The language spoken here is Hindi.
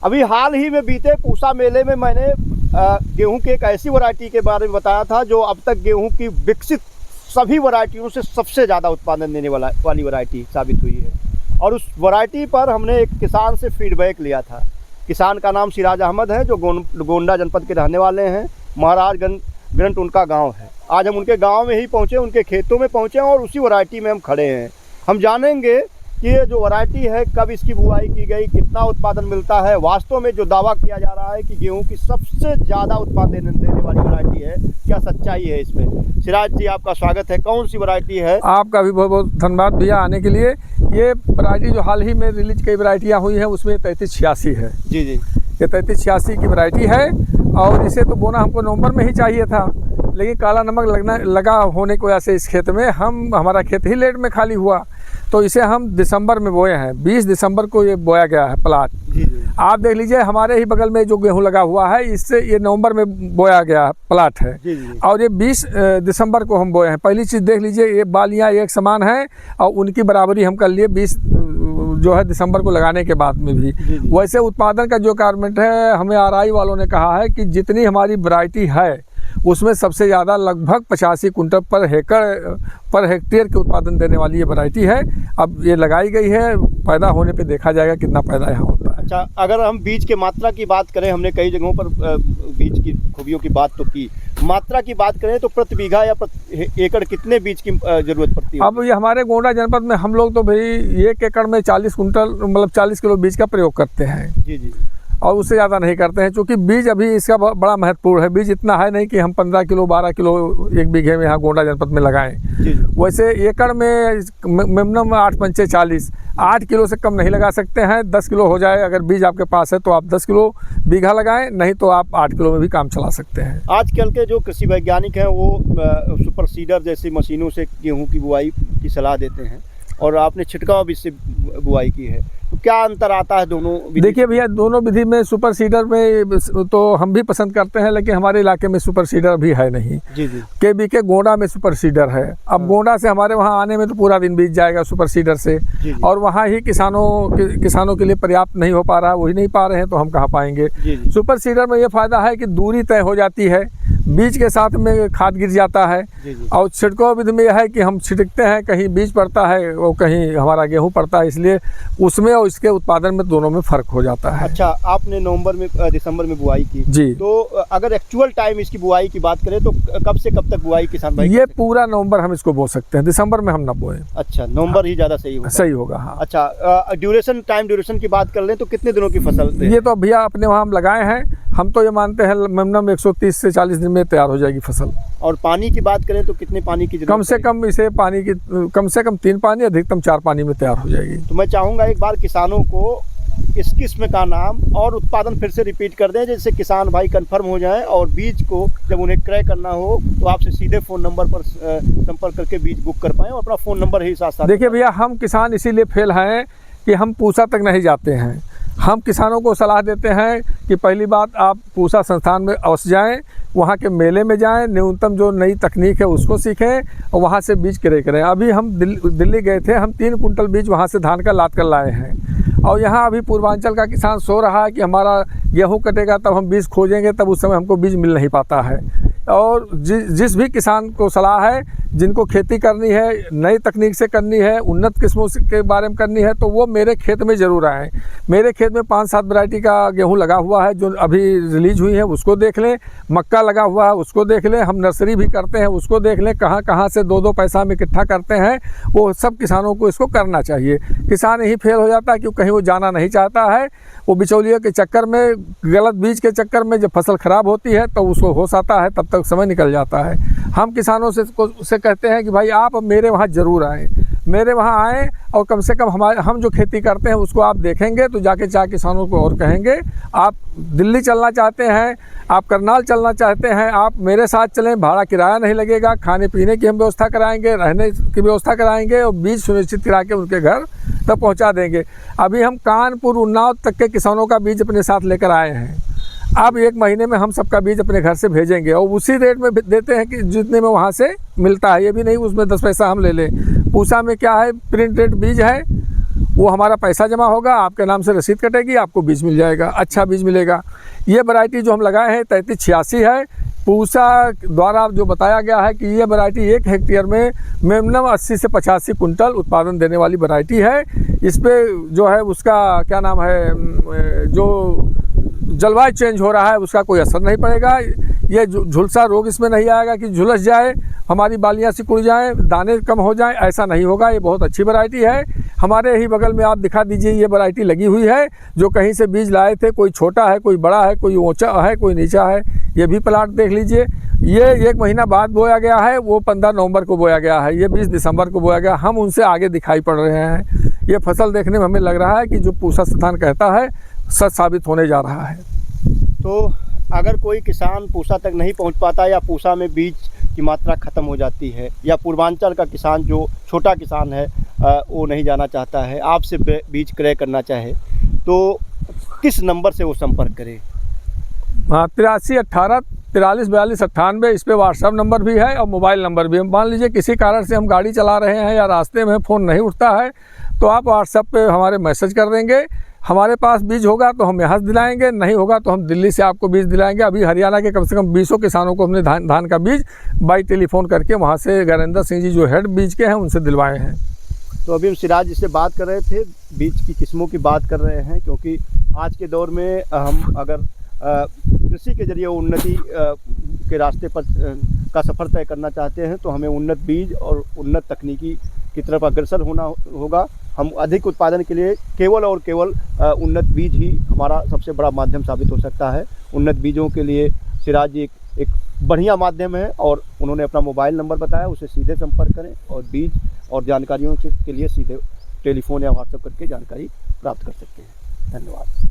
अभी हाल ही में बीते पूसा मेले में मैंने गेहूं की एक ऐसी वैरायटी के बारे में बताया था जो अब तक गेहूं की विकसित सभी वैरायटियों से सबसे ज़्यादा उत्पादन देने वाली वैरायटी साबित हुई है। और उस वैरायटी पर हमने एक किसान से फीडबैक लिया था। किसान का नाम सिराज अहमद है, जो गोंडा जनपद के रहने वाले हैं। महाराजगंज उनका गाँव है। आज हम उनके गाँव में ही पहुँचे, उनके खेतों में पहुँचे और उसी वैरायटी में हम खड़े हैं। हम जानेंगे कि ये जो वैरायटी है कब इसकी बुआई की गई, कितना उत्पादन मिलता है। वास्तव में जो दावा किया जा रहा है कि गेहूं की सबसे ज़्यादा उत्पादन देने वाली वैरायटी है, क्या सच्चाई है इसमें? सिराज जी, आपका स्वागत है। कौन सी वैरायटी है? आपका भी बहुत बहुत धन्यवाद भैया आने के लिए। ये वैरायटी जो हाल ही में रिलीज कई वैरायटियाँ हुई हैं उसमें 3386 है। जी जी, ये 3386 की वैरायटी है और इसे तो बोना हमको नवंबर में ही चाहिए था, लेकिन काला नमक लगा होने की वजह से इस खेत में हमारा खेत ही लेट में खाली हुआ, तो इसे हम दिसंबर में बोए हैं। 20 दिसंबर को ये बोया गया है प्लाट। जी जी, आप देख लीजिए हमारे ही बगल में जो गेहूं लगा हुआ है, इससे ये नवंबर में बोया गया प्लाट है। जी जी, और ये 20 दिसंबर को हम बोए हैं। पहली चीज़ देख लीजिए, ये बालियाँ एक समान हैं और उनकी बराबरी हम कर लिए 20 जो है दिसंबर को लगाने के बाद में भी। जी जी, वैसे उत्पादन का जो कारमेंट है, हमें आरआई वालों ने कहा है कि जितनी हमारी वैरायटी है उसमें सबसे ज़्यादा लगभग 85 कुंटल पर हेक्टेयर के उत्पादन देने वाली ये वैरायटी है। अब ये लगाई गई है, पैदा होने पे देखा जाएगा कितना पैदा यहाँ होता है। अच्छा, अगर हम बीज के मात्रा की बात करें, हमने कई जगहों पर बीज की खूबियों की बात तो की, मात्रा की बात करें तो प्रति बीघा या प्रति एकड़ कितने बीज की जरूरत पड़ती है? अब ये हमारे गोंडा जनपद में हम लोग तो भाई 1 एकड़ में 40 कुंटल मतलब 40 किलो बीज का प्रयोग करते हैं। जी जी, और उससे ज़्यादा नहीं करते हैं, क्योंकि बीज अभी इसका बड़ा महत्वपूर्ण है। बीज इतना है नहीं कि हम 15 किलो 12 किलो एक बीघे में यहाँ गोंडा जनपद में लगाएं। जी जी, वैसे एकड़ में मिनिमम 8 पंचे 40, 8 किलो से कम नहीं लगा सकते हैं। 10 किलो हो जाए अगर बीज आपके पास है तो आप 10 किलो बीघा लगाएं, नहीं तो आप 8 किलो में भी काम चला सकते हैं। आजकल के जो कृषि वैज्ञानिक हैं वो सुपर सीडर जैसी मशीनों से गेहूं की बुआई की सलाह देते हैं और आपने छिड़काव बीज से बुआई की है, तो क्या अंतर आता है दोनों विधि? देखिए भैया, दोनों विधि में सुपर सीडर में तो हम भी पसंद करते हैं, लेकिन हमारे इलाके में सुपर सीडर भी है नहीं। जी जी, के गोंडा में सुपर सीडर है। अब गोंडा से हमारे वहाँ आने में तो पूरा दिन बीत जाएगा सुपर सीडर से। जी जी, और वहाँ ही किसानों के लिए पर्याप्त नहीं हो पा रहा, वही नहीं पा रहे हैं, तो हम कहाँ पाएंगे। जी जी, सुपर सीडर में ये फ़ायदा है कि दूरी तय हो जाती है, बीज के साथ में खाद गिर जाता है। जी जी, और छिड़काव विधि में यह है कि हम छिड़कते हैं, कहीं बीज पड़ता है और कहीं हमारा गेहूँ पड़ता है, इसलिए उसमें और इसके उत्पादन में दोनों में फ़र्क हो जाता है। अच्छा, आपने नवंबर में दिसंबर में बुआई की जी, तो अगर एक्चुअल टाइम इसकी बुआई की बात करें तो कब से कब तक बुआई किसान भाई? ये पूरा नवंबर हम इसको बो सकते हैं, दिसंबर में हम ना बोए। अच्छा, नवंबर ही ज़्यादा सही होगा। सही होगा, हाँ। अच्छा, टाइम ड्यूरेशन की बात कर लें तो कितने दिनों की फसल है? ये तो भैया अपने वहाँ हम लगाए हैं, हम तो ये मानते हैं मिनिमम 130 से 40 दिन में तैयार हो जाएगी फसल। और पानी की बात करें तो कितने पानी की जरूरत कम से कम इसे पानी की कम से कम 3 पानी, अधिकतम 4 पानी में तैयार हो जाएगी। तो मैं चाहूँगा एक बार किसानों को इस किस्म का नाम और उत्पादन फिर से रिपीट कर दें, जिससे किसान भाई कंफर्म हो जाएं और बीज को जब उन्हें क्रय करना हो तो आपसे सीधे फ़ोन नंबर पर संपर्क करके बीज बुक कर पाएँ और अपना फ़ोन नंबर ही साथ साथ। देखिए भैया, हम किसान इसीलिए फेल हैं कि हम पूसा तक नहीं जाते हैं। हम किसानों को सलाह देते हैं कि पहली बात आप पूसा संस्थान में अवश्य जाएं, वहाँ के मेले में जाएं, न्यूनतम जो नई तकनीक है उसको सीखें और वहाँ से बीज क्रय करें। अभी हम दिल्ली गए थे, हम 3 कुंटल बीज वहाँ से धान का लाद कर लाए हैं। और यहाँ अभी पूर्वांचल का किसान सो रहा है कि हमारा गेहूँ कटेगा तब हम बीज खोजेंगे, तब उस समय हमको बीज मिल नहीं पाता है। और जिस भी किसान को सलाह है, जिनको खेती करनी है, नई तकनीक से करनी है, उन्नत किस्मों के बारे में करनी है, तो वो मेरे खेत में ज़रूर आएँ। मेरे खेत में 5-7 वैरायटी का गेहूं लगा हुआ है जो अभी रिलीज हुई है, उसको देख लें। मक्का लगा हुआ है, उसको देख लें। हम नर्सरी भी करते हैं, उसको देख लें। कहाँ कहाँ से 2-2 पैसा में इकट्ठा करते हैं, वो सब किसानों को इसको करना चाहिए। किसान यही फेल हो जाता है क्योंकि कहीं वो जाना नहीं चाहता है। वो बिचौलियों के चक्कर में, गलत बीज के चक्कर में जब फसल ख़राब होती है तो उसको होश आता है, तब तक समय निकल जाता है। हम किसानों से कहते हैं कि भाई आप मेरे वहाँ ज़रूर आएँ, मेरे वहाँ आएँ और कम से कम हम जो खेती करते हैं उसको आप देखेंगे तो जाके 4 किसानों को और कहेंगे। आप दिल्ली चलना चाहते हैं, आप करनाल चलना चाहते हैं, आप मेरे साथ चलें, भाड़ा किराया नहीं लगेगा, खाने पीने की हम व्यवस्था कराएंगे, रहने की व्यवस्था कराएंगे और बीज सुनिश्चित करा के उनके घर तक पहुंचा देंगे। अभी हम कानपुर उन्नाव तक के किसानों का बीज अपने साथ लेकर आए हैं। अब 1 महीने में हम सबका बीज अपने घर से भेजेंगे और उसी रेट में देते हैं कि जितने में वहाँ से मिलता है। ये भी नहीं उसमें 10 पैसा हम ले लें। पूसा में क्या है, प्रिंट रेट बीज है, वो हमारा पैसा जमा होगा, आपके नाम से रसीद कटेगी, आपको बीज मिल जाएगा, अच्छा बीज मिलेगा। ये वैरायटी जो हम लगाए हैं 3386 है। पूसा द्वारा जो बताया गया है कि ये वैरायटी 1 हेक्टेयर में मिनिमम 80 से 85 कुंटल उत्पादन देने वाली वैरायटी है। इस पर जो है उसका क्या नाम है, जो जलवायु चेंज हो रहा है उसका कोई असर नहीं पड़ेगा। ये झुलसा रोग इसमें नहीं आएगा कि झुलस जाए, हमारी बालियाँ सिकुड़ जाएँ, दाने कम हो जाएं, ऐसा नहीं होगा। ये बहुत अच्छी वैरायटी है। हमारे ही बगल में आप दिखा दीजिए, ये वैरायटी लगी हुई है। जो कहीं से बीज लाए थे, कोई छोटा है, कोई बड़ा है, कोई ऊंचा है, कोई नीचा है। ये भी प्लाट देख लीजिए। ये 1 महीना बाद बोया गया है, वो 15 नवंबर को बोया गया है, ये 20 दिसंबर को बोया गया। हम उनसे आगे दिखाई पड़ रहे हैं। ये फसल देखने में हमें लग रहा है कि जो पूसा संस्थान कहता है सच साबित होने जा रहा है। तो अगर कोई किसान पूसा तक नहीं पहुंच पाता या पूसा में बीज की मात्रा ख़त्म हो जाती है, या पूर्वांचल का किसान जो छोटा किसान है वो नहीं जाना चाहता है, आपसे बीज क्रय करना चाहे, तो किस नंबर से वो संपर्क करे? हाँ, 83 18 43 42 98 इस पे व्हाट्सएप नंबर भी है और मोबाइल नंबर भी है। मान लीजिए किसी कारण से हम गाड़ी चला रहे हैं या रास्ते में फ़ोन नहीं उठता है, तो आप व्हाट्सएप पे हमारे मैसेज कर देंगे। हमारे पास बीज होगा तो हम यहाँ से दिलाएंगे, नहीं होगा तो हम दिल्ली से आपको बीज दिलाएंगे। अभी हरियाणा के कम से कम 20 किसानों को हमने धान का बीज बाई टेलीफोन करके वहाँ से गैरेंद्र सिंह जी जो हेड बीज के हैं उनसे दिलवाए हैं। तो अभी हम सिराज जी से बात कर रहे थे, बीज की किस्मों की बात कर रहे हैं, क्योंकि आज के दौर में हम अगर कृषि के जरिए उन्नति के रास्ते पर का सफ़र तय करना चाहते हैं तो हमें उन्नत बीज और उन्नत तकनीकी की तरफ अग्रसर होना होगा। हम अधिक उत्पादन के लिए केवल और केवल उन्नत बीज ही हमारा सबसे बड़ा माध्यम साबित हो सकता है। उन्नत बीजों के लिए सिराज जी एक बढ़िया माध्यम है और उन्होंने अपना मोबाइल नंबर बताया, उसे सीधे संपर्क करें और बीज और जानकारियों के लिए सीधे टेलीफोन या व्हाट्सएप करके जानकारी प्राप्त कर सकते हैं। धन्यवाद।